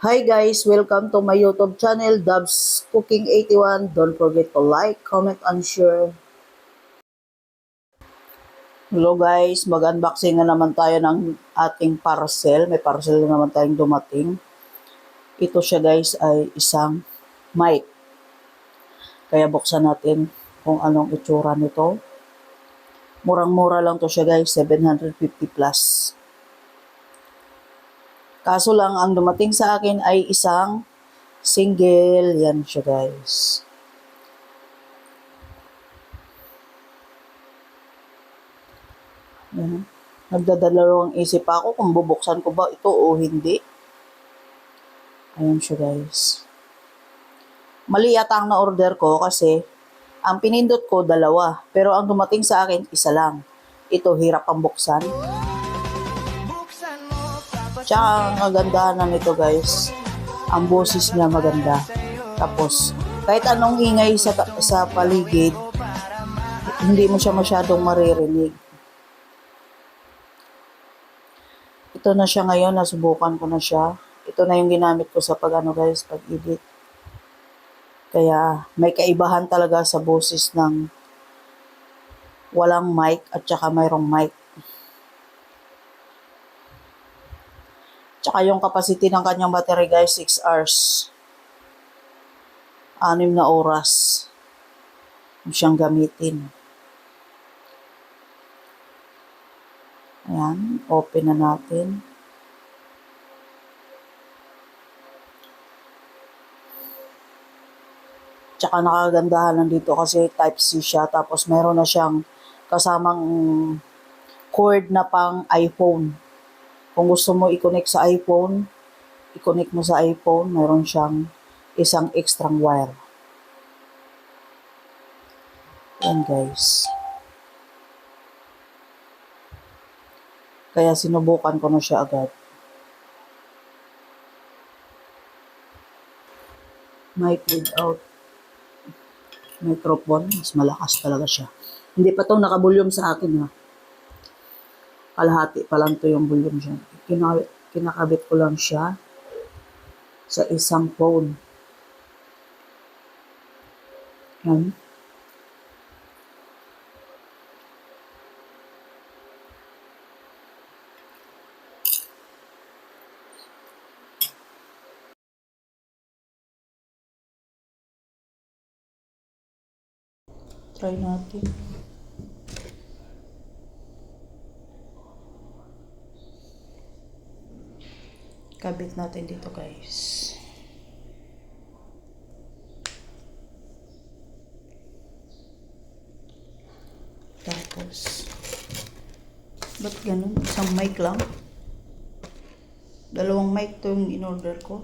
Hi guys, welcome to my YouTube channel, Dubs Cooking 81. Don't forget to like, comment, and share. Hello guys, mag-unboxing na naman tayo ng ating parcel. May parcel na naman tayong dumating. Ito siya guys ay isang mic. Kaya buksan natin kung anong itsura nito. Murang-mura lang to siya guys, 750 plus. Kaso lang ang dumating sa akin ay isang single. Yan siya guys. Yan. Nagdadalawang isip ako kung bubuksan ko ba ito o hindi. Ayan siya guys. Mali yata ang na-order ko kasi ang pinindot ko dalawa. Pero ang dumating sa akin isa lang. Ito hirap ang buksan. Tsaka ang kagandahan na nito guys. Ang boses niya maganda. Tapos kahit anong ingay sa paligid, hindi mo siya masyadong maririnig. Ito na siya ngayon, nasubukan ko na siya. Ito na yung ginamit ko sa pag-edit. Kaya may kaibahan talaga sa boses ng walang mic at saka mayroong mic. Tsaka yung capacity ng kanyang battery guys, 6 hours. 6 na oras siyang gamitin. Ayan, open na natin. Tsaka nakagandahan lang dito kasi Type-C siya. Tapos meron na siyang kasamang cord na pang iPhone. Kung gusto mo i-connect sa iPhone, i-connect mo sa iPhone, meron siyang isang extra wire. Yan guys. Kaya sinubukan ko na siya agad. Mic without microphone, mas malakas talaga siya. Hindi pa itong naka-volume sa akin ha. Kalahati pa lang to yung volume siya. Kinakabit ko lang siya sa isang phone. Yan. Try natin. Kabit natin dito guys. Tapos, ba't ganun? Isang mic lang? Dalawang mic to yung in-order ko.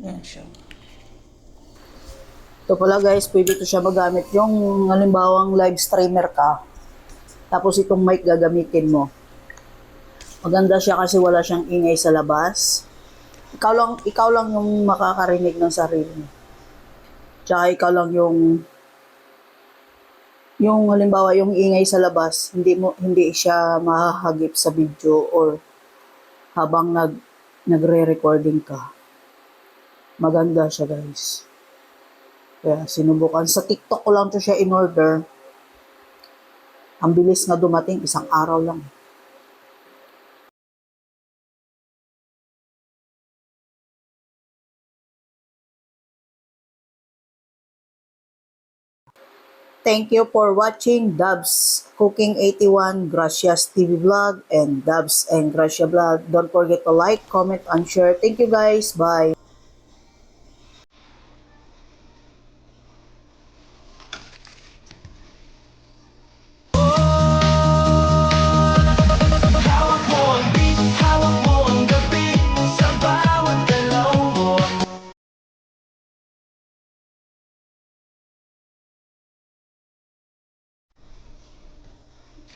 Yan siya. Ito pala guys, pwede ito siya magamit yung halimbawang live streamer ka. Tapos itong mic gagamitin mo. Maganda siya kasi wala siyang ingay sa labas. Ikaw lang yung makakarinig ng sarili mo. Tsaka ikaw lang yung halimbawa yung ingay sa labas, hindi siya mahahagip sa video or habang nagre-recording ka. Maganda siya guys. Kaya sinubukan. Sa TikTok ko lang to siya in-order. Ang bilis na dumating, isang araw lang. Thank you for watching Dubs Cooking 81, Gracias TV Vlog, and Dubs and Gracia Vlog. Don't forget to like, comment, and share. Thank you guys. Bye.